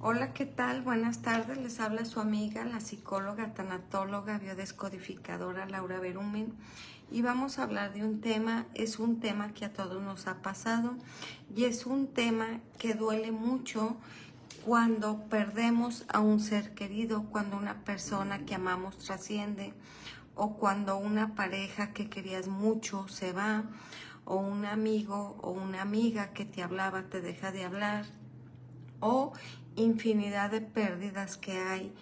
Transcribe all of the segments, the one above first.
Hola, ¿qué tal? Buenas tardes. Les habla su amiga, la psicóloga, tanatóloga, biodescodificadora Laura Berumen. Y vamos a hablar de un tema, es un tema que a todos nos ha pasado y es un tema que duele mucho cuando perdemos a un ser querido, cuando una persona que amamos trasciende o cuando una pareja que querías mucho se va o un amigo o una amiga que te hablaba te deja de hablar o infinidad de pérdidas que hay,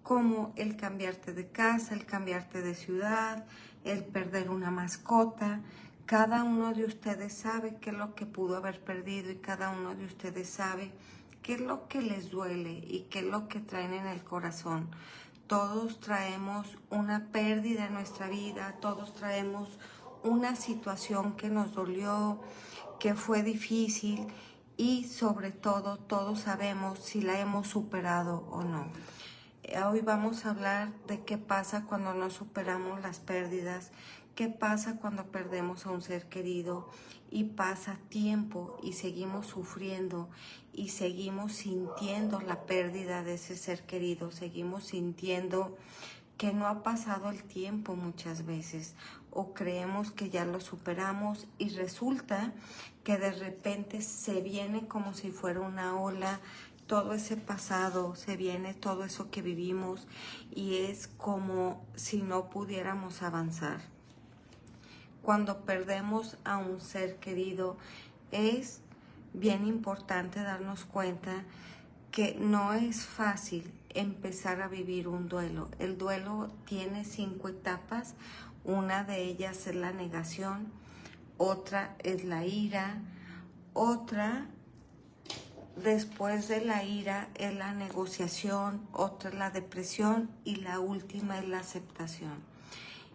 como el cambiarte de casa, el cambiarte de ciudad, el perder una mascota. Cada uno de ustedes sabe qué es lo que pudo haber perdido y cada uno de ustedes sabe qué es lo que les duele y qué es lo que traen en el corazón. Todos traemos una pérdida en nuestra vida, todos traemos una situación que nos dolió, que fue difícil y sobre todo todos sabemos si la hemos superado o no. Hoy vamos a hablar de qué pasa cuando no superamos las pérdidas, qué pasa cuando perdemos a un ser querido y pasa tiempo y seguimos sufriendo y seguimos sintiendo la pérdida de ese ser querido, seguimos sintiendo que no ha pasado el tiempo muchas veces o creemos que ya lo superamos y resulta que de repente se viene como si fuera una ola todo ese pasado, se viene todo eso que vivimos y es como si no pudiéramos avanzar. Cuando perdemos a un ser querido es bien importante darnos cuenta que no es fácil empezar a vivir un duelo. El duelo tiene 5 etapas, una de ellas es la negación, otra es la ira, otra después de la ira es la negociación, otra es la depresión y la última es la aceptación.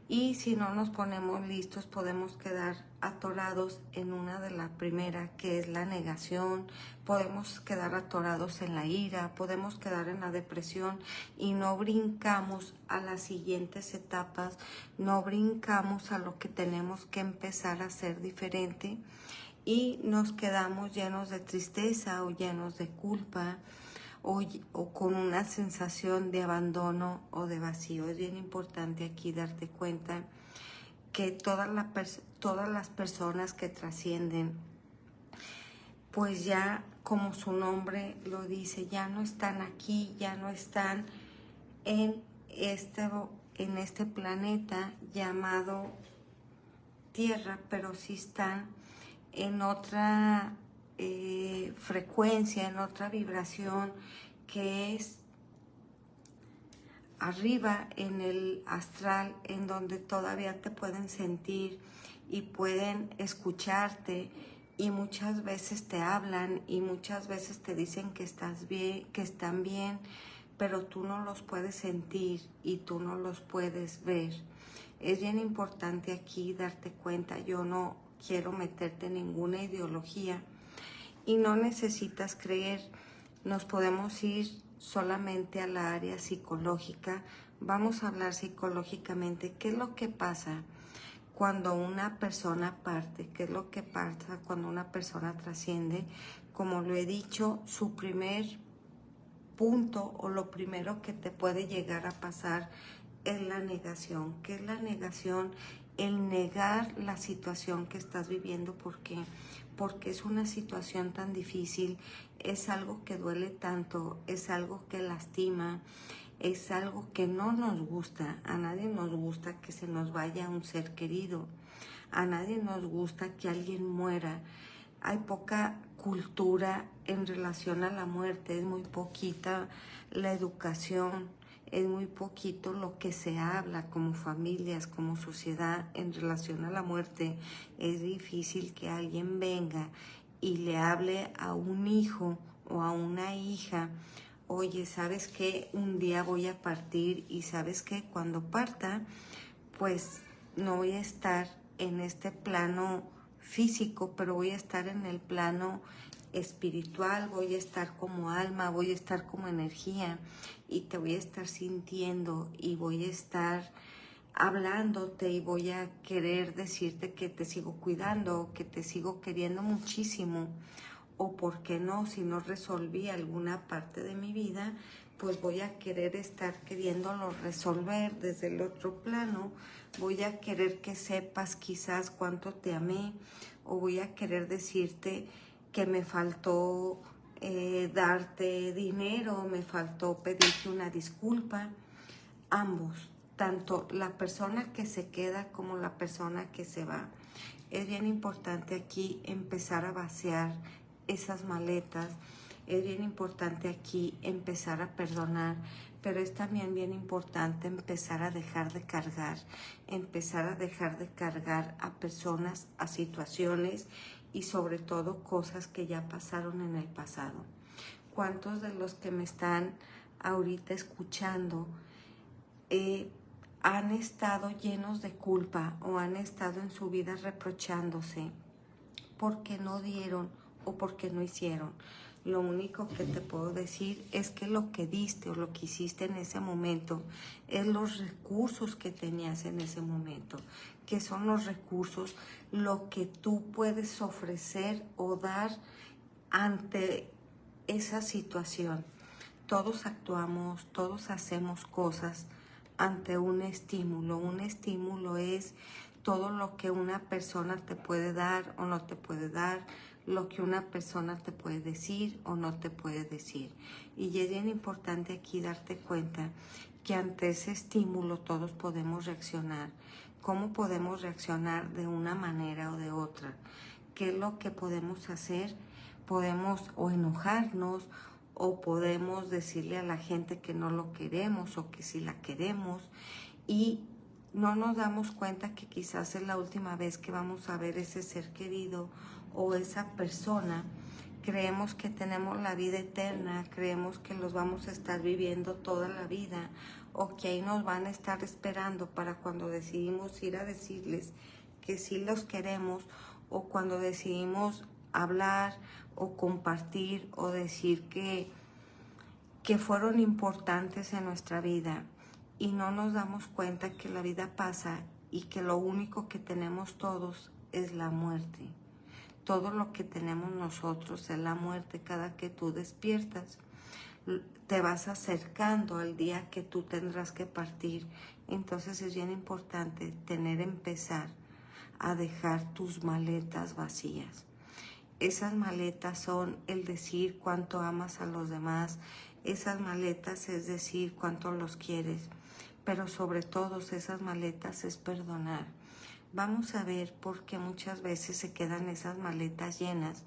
Y si no nos ponemos listos podemos quedar atorados en una de la primera, que es la negación, podemos quedar atorados en la ira, podemos quedar en la depresión y no brincamos a las siguientes etapas, no brincamos a lo que tenemos que empezar a hacer diferente y nos quedamos llenos de tristeza o llenos de culpa o con una sensación de abandono o de vacío. Es bien importante aquí darte cuenta que todas las personas que trascienden, pues ya como su nombre lo dice, ya no están aquí, ya no están en este planeta llamado Tierra, pero sí están en otra frecuencia, en otra vibración que es arriba en el astral, en donde todavía te pueden sentir y pueden escucharte y muchas veces te hablan y muchas veces te dicen que estás bien, que están bien, pero tú no los puedes sentir y tú no los puedes ver. Es bien importante aquí darte cuenta, yo no quiero meterte en ninguna ideología y no necesitas creer, nos podemos ir solamente a la área psicológica. Vamos a hablar psicológicamente, ¿qué es lo que pasa cuando una persona parte? ¿Qué es lo que pasa cuando una persona trasciende? Como lo he dicho, su primer punto o lo primero que te puede llegar a pasar es la negación. ¿Qué es la negación? El negar la situación que estás viviendo. ¿Por qué? Porque es una situación tan difícil, es algo que duele tanto, es algo que lastima, es algo que no nos gusta. A nadie nos gusta que se nos vaya un ser querido, a nadie nos gusta que alguien muera. Hay poca cultura en relación a la muerte, es muy poquita la educación, es muy poquito lo que se habla como familias, como sociedad en relación a la muerte. Es difícil que alguien venga y le hable a un hijo o a una hija: oye, ¿sabes qué? Un día voy a partir y ¿sabes qué? Cuando parta, pues no voy a estar en este plano físico, pero voy a estar en el plano espiritual, voy a estar como alma, voy a estar como energía y te voy a estar sintiendo y voy a estar hablándote y voy a querer decirte que te sigo cuidando, que te sigo queriendo muchísimo. o por qué no, si no resolví alguna parte de mi vida, pues voy a querer estar queriéndolo resolver desde el otro plano, voy a querer que sepas quizás cuánto te amé, o voy a querer decirte que me faltó darte dinero, me faltó pedirte una disculpa. Ambos, tanto la persona que se queda como la persona que se va. Es bien importante aquí empezar a vaciar esas maletas, es bien importante aquí empezar a perdonar, pero es también bien importante empezar a dejar de cargar a personas, a situaciones y sobre todo cosas que ya pasaron en el pasado. ¿Cuántos de los que me están ahorita escuchando han estado llenos de culpa o han estado en su vida reprochándose porque no dieron o porque no hicieron? Lo único que te puedo decir es que lo que diste o lo que hiciste en ese momento es los recursos que tenías en ese momento. ¿Qué son los recursos? Lo que tú puedes ofrecer o dar ante esa situación. Todos actuamos, todos hacemos cosas ante un estímulo. Un estímulo es todo lo que una persona te puede dar o no te puede dar, lo que una persona te puede decir o no te puede decir. Y es bien importante aquí darte cuenta que ante ese estímulo todos podemos reaccionar. ¿Cómo podemos reaccionar de una manera o de otra? ¿Qué es lo que podemos hacer? Podemos o enojarnos, o podemos decirle a la gente que no lo queremos o que sí la queremos, y no nos damos cuenta que quizás es la última vez que vamos a ver ese ser querido o esa persona. Creemos que tenemos la vida eterna, creemos que los vamos a estar viviendo toda la vida, o que ahí nos van a estar esperando para cuando decidimos ir a decirles que sí los queremos, o cuando decidimos hablar o compartir o decir que fueron importantes en nuestra vida, y no nos damos cuenta que la vida pasa y que lo único que tenemos todos es la muerte. Todo lo que tenemos nosotros es la muerte. Cada que tú despiertas, te vas acercando al día que tú tendrás que partir. Entonces es bien importante empezar a dejar tus maletas vacías. Esas maletas son el decir cuánto amas a los demás. Esas maletas es decir cuánto los quieres. Pero sobre todo esas maletas es perdonar. Vamos a ver por qué muchas veces se quedan esas maletas llenas.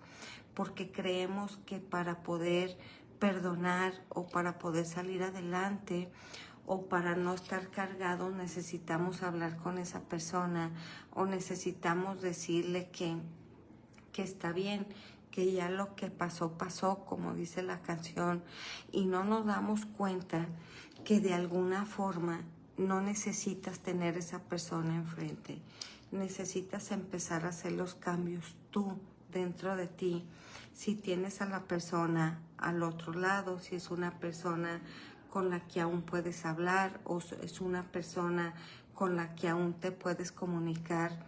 Porque creemos que para poder perdonar o para poder salir adelante o para no estar cargados necesitamos hablar con esa persona, o necesitamos decirle que está bien, que ya lo que pasó, pasó, como dice la canción, y no nos damos cuenta que de alguna forma no necesitas tener esa persona enfrente. Necesitas empezar a hacer los cambios tú, dentro de ti. Si tienes a la persona al otro lado, si es una persona con la que aún puedes hablar, o es una persona con la que aún te puedes comunicar,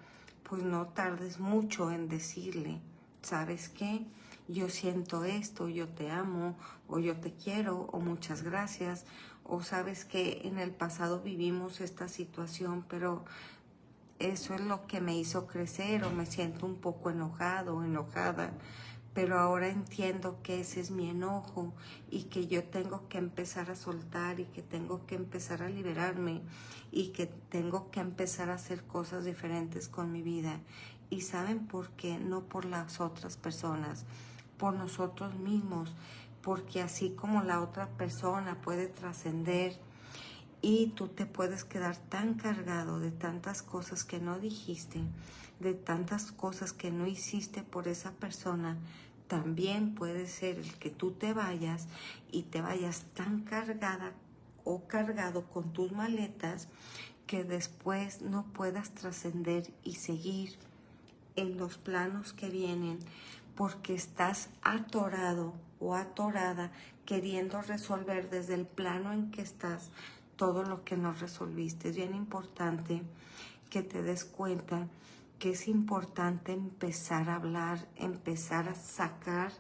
pues no tardes mucho en decirle, ¿sabes qué? Yo siento esto, yo te amo, o yo te quiero, o muchas gracias, o sabes que en el pasado vivimos esta situación, pero eso es lo que me hizo crecer, o me siento un poco enojado o enojada, pero ahora entiendo que ese es mi enojo y que yo tengo que empezar a soltar y que tengo que empezar a liberarme y que tengo que empezar a hacer cosas diferentes con mi vida. ¿Y saben por qué? No por las otras personas, por nosotros mismos, porque así como la otra persona puede trascender y tú te puedes quedar tan cargado de tantas cosas que no dijiste, de tantas cosas que no hiciste por esa persona, también puede ser el que tú te vayas y te vayas tan cargada o cargado con tus maletas que después no puedas trascender y seguir en los planos que vienen, porque estás atorado o atorada queriendo resolver desde el plano en que estás todo lo que no resolviste. Es bien importante que te des cuenta que es importante empezar a hablar, empezar a sacar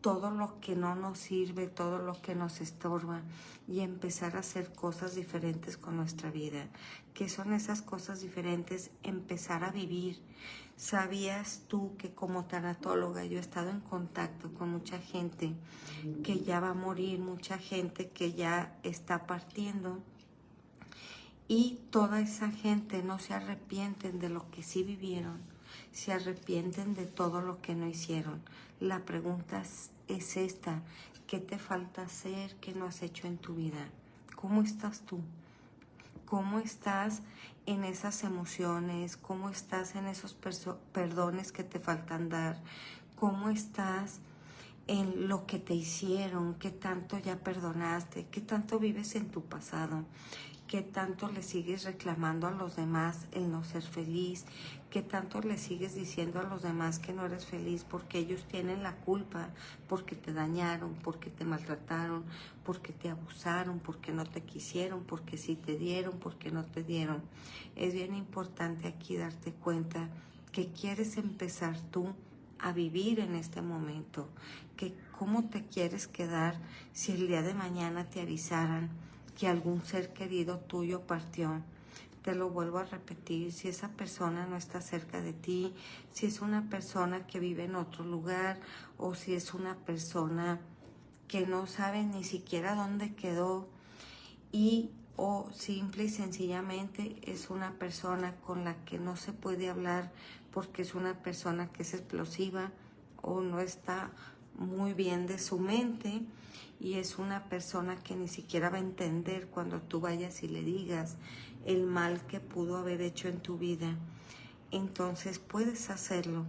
todo lo que no nos sirve, todo lo que nos estorba y empezar a hacer cosas diferentes con nuestra vida. ¿Qué son esas cosas diferentes? Empezar a vivir. ¿Sabías tú que como tanatóloga yo he estado en contacto con mucha gente que ya va a morir, mucha gente que ya está partiendo? Y toda esa gente no se arrepienten de lo que sí vivieron, se arrepienten de todo lo que no hicieron. La pregunta es esta: ¿qué te falta hacer que no has hecho en tu vida? ¿Cómo estás tú? ¿Cómo estás en esas emociones? ¿Cómo estás en esos perdones que te faltan dar? ¿Cómo estás en lo que te hicieron? ¿Qué tanto ya perdonaste? ¿Qué tanto vives en tu pasado? ¿Qué tanto le sigues reclamando a los demás el no ser feliz? ¿Qué tanto le sigues diciendo a los demás que no eres feliz porque ellos tienen la culpa, porque te dañaron, porque te maltrataron, porque te abusaron, porque no te quisieron, porque sí te dieron, porque no te dieron? Es bien importante aquí darte cuenta que quieres empezar tú a vivir en este momento, que cómo te quieres quedar si el día de mañana te avisaran que algún ser querido tuyo partió. Te lo vuelvo a repetir: si esa persona no está cerca de ti, si es una persona que vive en otro lugar, o si es una persona que no sabe ni siquiera dónde quedó, o simple y sencillamente es una persona con la que no se puede hablar porque es una persona que es explosiva o no está muy bien de su mente, y es una persona que ni siquiera va a entender cuando tú vayas y le digas el mal que pudo haber hecho en tu vida. Entonces puedes hacerlo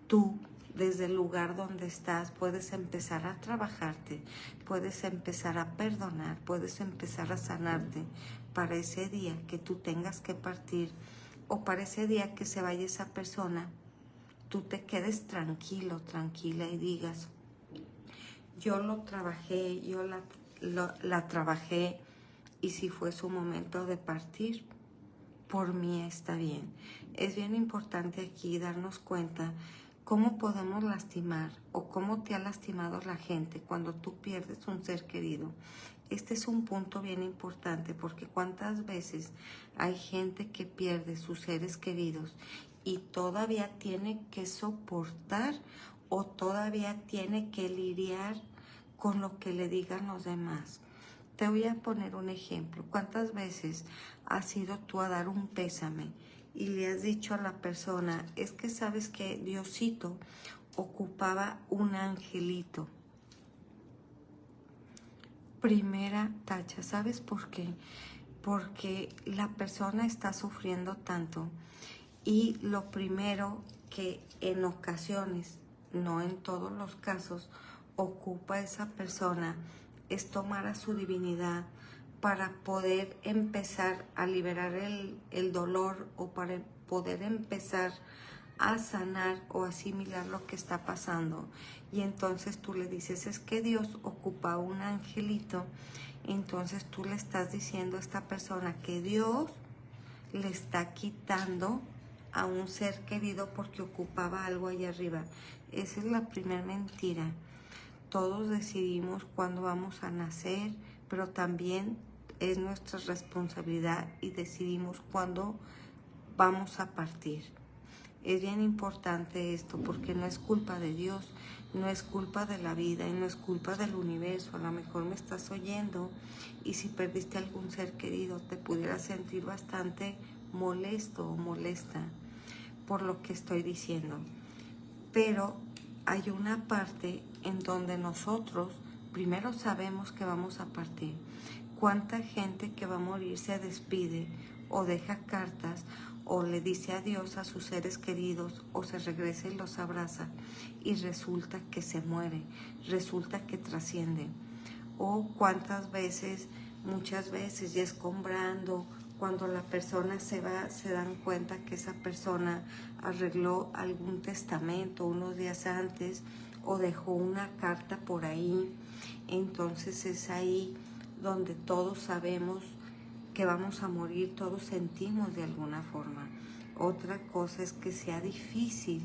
tú desde el lugar donde estás. Puedes empezar a trabajarte, puedes empezar a perdonar, puedes empezar a sanarte para ese día que tú tengas que partir, o para ese día que se vaya esa persona, tú te quedes tranquilo, tranquila y digas: yo lo trabajé, yo la trabajé, y si fue su momento de partir, por mí está bien. Es bien importante aquí darnos cuenta cómo podemos lastimar o cómo te ha lastimado la gente cuando tú pierdes un ser querido. Este es un punto bien importante, porque cuántas veces hay gente que pierde sus seres queridos y todavía tiene que soportar o todavía tiene que lidiar con lo que le digan los demás. Te voy a poner un ejemplo. ¿Cuántas veces has ido tú a dar un pésame y le has dicho a la persona: es que sabes que Diosito ocupaba un angelito? Primera tacha. ¿Sabes por qué? Porque la persona está sufriendo tanto, y lo primero que en ocasiones, no en todos los casos, ocupa esa persona es tomar a su divinidad para poder empezar a liberar el dolor, o para poder empezar a sanar o asimilar lo que está pasando. Y entonces tú le dices: es que Dios ocupa un angelito. Entonces tú le estás diciendo a esta persona que Dios le está quitando a un ser querido porque ocupaba algo allá arriba. Esa es la primera mentira. Todos decidimos cuándo vamos a nacer, pero también es nuestra responsabilidad y decidimos cuándo vamos a partir. Es bien importante esto, porque no es culpa de Dios, no es culpa de la vida y no es culpa del universo. A lo mejor me estás oyendo y si perdiste algún ser querido te pudieras sentir bastante molesto o molesta por lo que estoy diciendo. Pero hay una parte en donde nosotros primero sabemos que vamos a partir. ¿Cuánta gente que va a morir se despide o deja cartas o le dice adiós a sus seres queridos, o se regresa y los abraza y resulta que se muere, resulta que trasciende? O cuántas veces, muchas veces ya escombrando, cuando la persona se va, se dan cuenta que esa persona arregló algún testamento unos días antes o dejó una carta por ahí. Entonces es ahí donde todos sabemos que vamos a morir, todos sentimos de alguna forma. Otra cosa es que sea difícil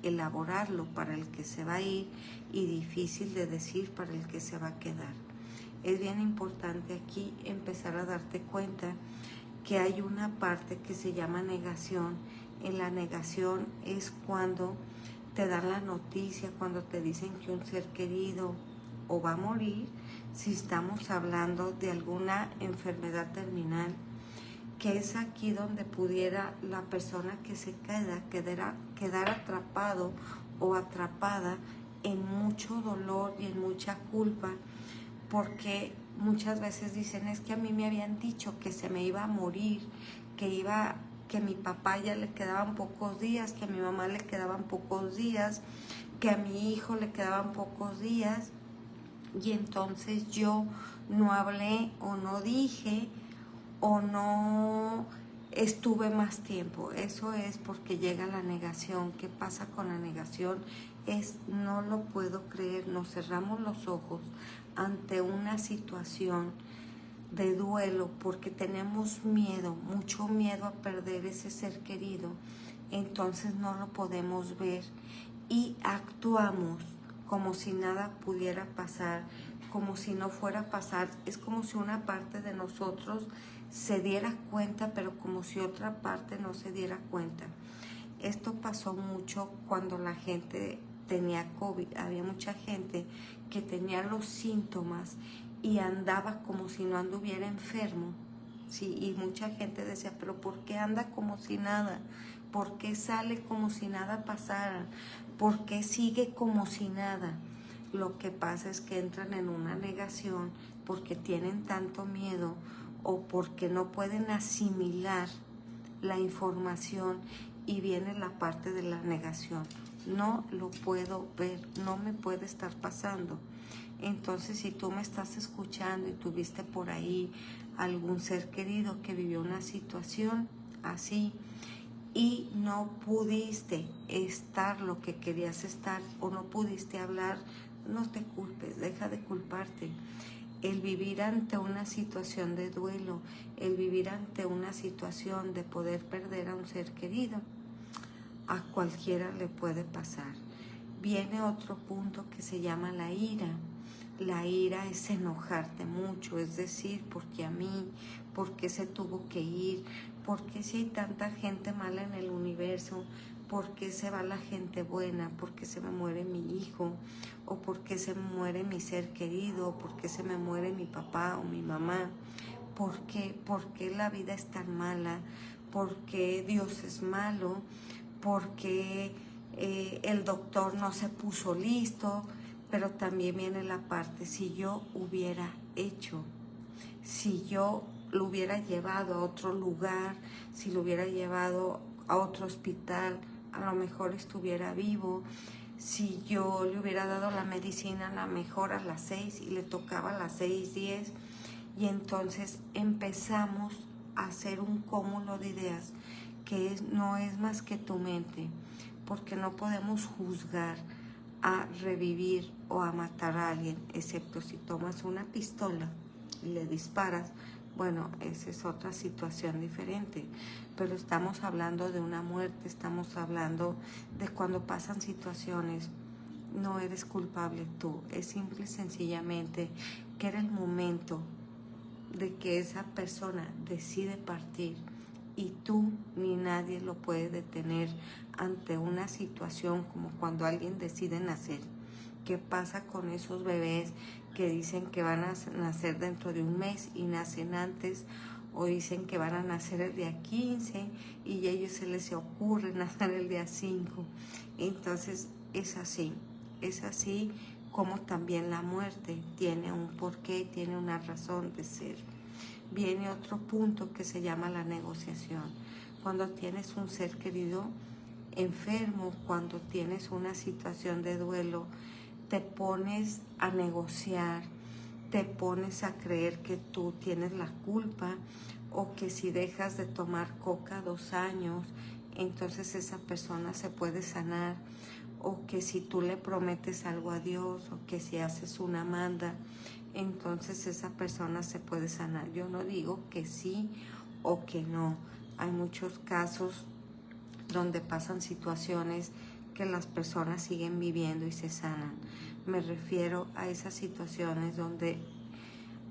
elaborarlo para el que se va a ir y difícil de decir para el que se va a quedar. Es bien importante aquí empezar a darte cuenta que hay una parte que se llama negación. En la negación es cuando te dan la noticia, cuando te dicen que un ser querido o va a morir, si estamos hablando de alguna enfermedad terminal, que es aquí donde pudiera la persona que se quedar atrapado o atrapada en mucho dolor y en mucha culpa, porque muchas veces dicen, es que a mí me habían dicho que se me iba a morir, que a mi papá ya le quedaban pocos días, que a mi mamá le quedaban pocos días, que a mi hijo le quedaban pocos días, y entonces yo no hablé o no dije o no estuve más tiempo. Eso es porque llega la negación. ¿Qué pasa con la negación? Es no lo puedo creer, nos cerramos los ojos ante una situación de duelo porque tenemos miedo, mucho miedo a perder ese ser querido, entonces no lo podemos ver y actuamos como si nada pudiera pasar, como si no fuera a pasar. Es como si una parte de nosotros se diera cuenta, pero como si otra parte no se diera cuenta. Esto pasó mucho cuando la gente tenía COVID. Había mucha gente que tenía los síntomas y andaba como si no anduviera enfermo. Sí, y mucha gente decía, pero ¿por qué anda como si nada? ¿Por qué sale como si nada pasara? ¿Por qué sigue como si nada? Lo que pasa es que entran en una negación porque tienen tanto miedo o porque no pueden asimilar la información y viene la parte de la negación. No lo puedo ver, no me puede estar pasando. Entonces, si tú me estás escuchando y tuviste por ahí algún ser querido que vivió una situación así y no pudiste estar lo que querías estar o no pudiste hablar, no te culpes, deja de culparte. El vivir ante una situación de duelo, el vivir ante una situación de poder perder a un ser querido, a cualquiera le puede pasar. Viene otro punto que se llama la ira. La ira es enojarte mucho, es decir, porque a mí, porque se tuvo que ir, porque si hay tanta gente mala en el universo, por qué se va la gente buena, por qué se me muere mi hijo, o por qué se me muere mi ser querido, o por qué se me muere mi papá o mi mamá, por qué la vida es tan mala, por qué Dios es malo, porque el doctor no se puso listo. Pero también viene la parte, si yo hubiera hecho, si yo lo hubiera llevado a otro lugar, si lo hubiera llevado a otro hospital, a lo mejor estuviera vivo. Si yo le hubiera dado la medicina a lo mejor a las 6 y le tocaba a las 6:10, y entonces empezamos a hacer un cúmulo de ideas que no es más que tu mente, porque no podemos juzgar a revivir o a matar a alguien, excepto si tomas una pistola y le disparas. Bueno, esa es otra situación diferente, pero estamos hablando de una muerte, estamos hablando de cuando pasan situaciones. No eres culpable tú, es simple y sencillamente que era el momento de que esa persona decide partir y tú ni nadie lo puede detener ante una situación como cuando alguien decide nacer. ¿Qué pasa con esos bebés que dicen que van a nacer dentro de un mes y nacen antes? O dicen que van a nacer el día 15 y a ellos se les ocurre nacer el día 5. Entonces es así como también la muerte tiene un porqué, tiene una razón de ser. Viene otro punto que se llama la negociación. Cuando tienes un ser querido enfermo, cuando tienes una situación de duelo, te pones a negociar, te pones a creer que tú tienes la culpa o que si dejas de tomar coca 2 años, entonces esa persona se puede sanar, o que si tú le prometes algo a Dios o que si haces una manda, entonces esa persona se puede sanar. Yo no digo que sí o que no. Hay muchos casos donde pasan situaciones porque las personas siguen viviendo y se sanan. Me refiero a esas situaciones donde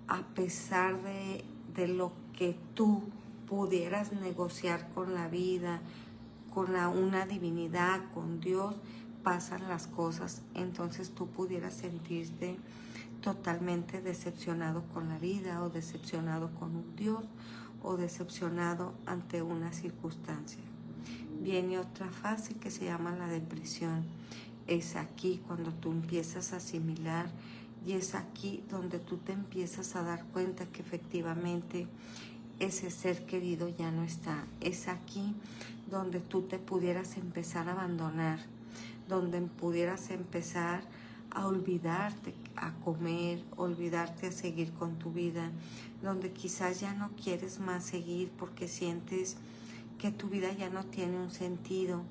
a pesar de lo que tú pudieras negociar con la vida, con una divinidad, con Dios, pasan las cosas, entonces tú pudieras sentirte totalmente decepcionado con la vida o decepcionado con un Dios o decepcionado ante una circunstancia. Viene otra fase que se llama la depresión. Es aquí cuando tú empiezas a asimilar y es aquí donde tú te empiezas a dar cuenta que efectivamente ese ser querido ya no está. Es aquí donde tú te pudieras empezar a abandonar, donde pudieras empezar a olvidarte a comer, olvidarte a seguir con tu vida, donde quizás ya no quieres más seguir porque sientes que tu vida ya no tiene un sentido.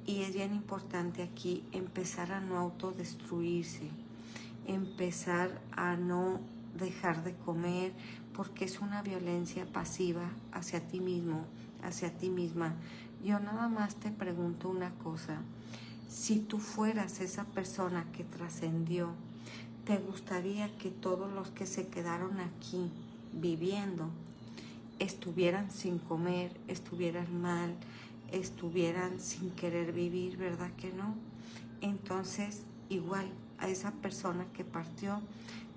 Y es bien importante aquí empezar a no autodestruirse, empezar a no dejar de comer, porque es una violencia pasiva hacia ti mismo, hacia ti misma. Yo nada más te pregunto una cosa: si tú fueras esa persona que trascendió, ¿te gustaría que todos los que se quedaron aquí viviendo estuvieran sin comer, estuvieran mal, estuvieran sin querer vivir? ¿Verdad que no? Entonces, igual a esa persona que partió,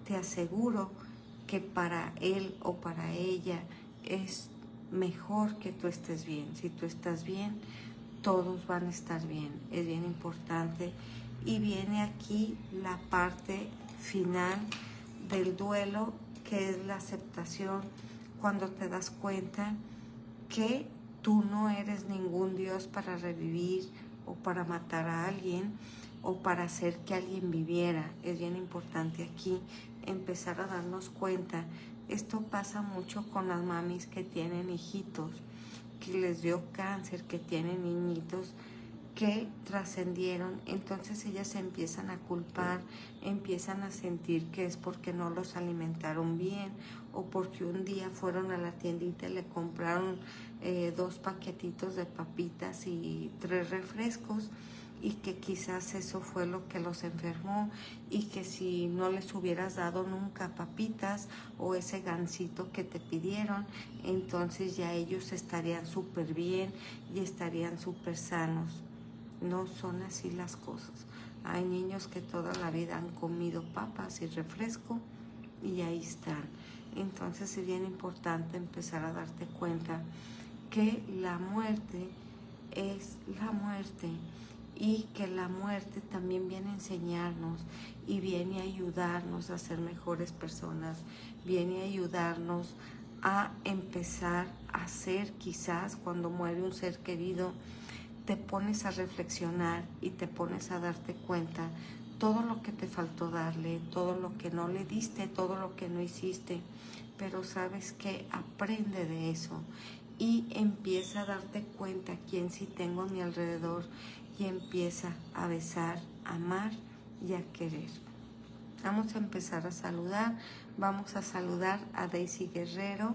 te aseguro que para él o para ella es mejor que tú estés bien. Si tú estás bien, todos van a estar bien. Es bien importante. Y viene aquí la parte final del duelo, que es la aceptación, cuando te das cuenta que tú no eres ningún Dios para revivir o para matar a alguien o para hacer que alguien viviera. Es bien importante aquí empezar a darnos cuenta. Esto pasa mucho con las mamis que tienen hijitos, que les dio cáncer, que tienen niñitos que trascendieron. Entonces ellas se empiezan a culpar, empiezan a sentir que es porque no los alimentaron bien o porque un día fueron a la tiendita y le compraron 2 paquetitos de papitas y 3 refrescos, y que quizás eso fue lo que los enfermó, y que si no les hubieras dado nunca papitas o ese gansito que te pidieron, entonces ya ellos estarían súper bien y estarían súper sanos. No son así las cosas. Hay niños que toda la vida han comido papas y refresco y ahí están. Entonces es bien importante empezar a darte cuenta que la muerte es la muerte, y que la muerte también viene a enseñarnos y viene a ayudarnos a ser mejores personas, viene a ayudarnos a empezar a ser, quizás cuando muere un ser querido, te pones a reflexionar y te pones a darte cuenta todo lo que te faltó darle, todo lo que no le diste, todo lo que no hiciste, pero sabes que aprende de eso y empieza a darte cuenta quién sí tengo a mi alrededor, y empieza a besar, a amar y a querer. Vamos a empezar a saludar. Vamos a saludar a Daisy Guerrero.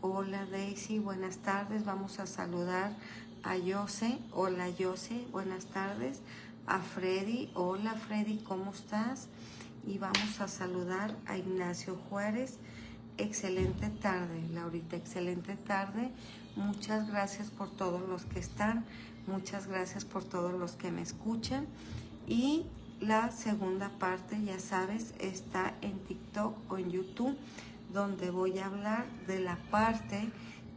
Hola Daisy, buenas tardes. Vamos a saludar a Yose. Hola Yose, buenas tardes. A Freddy. Hola Freddy, ¿cómo estás? Y vamos a saludar a Ignacio Juárez. Excelente tarde, Laurita, excelente tarde. Muchas gracias por todos los que están. Muchas gracias por todos los que me escuchan. Y la segunda parte, ya sabes, está en TikTok o en YouTube, donde voy a hablar de la parte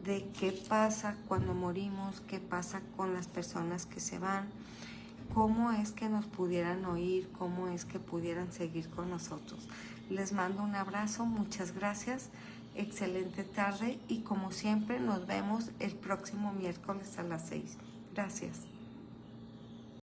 de qué pasa cuando morimos, qué pasa con las personas que se van, cómo es que nos pudieran oír, cómo es que pudieran seguir con nosotros. Les mando un abrazo, muchas gracias, excelente tarde, y como siempre nos vemos el próximo miércoles a las 6. Gracias.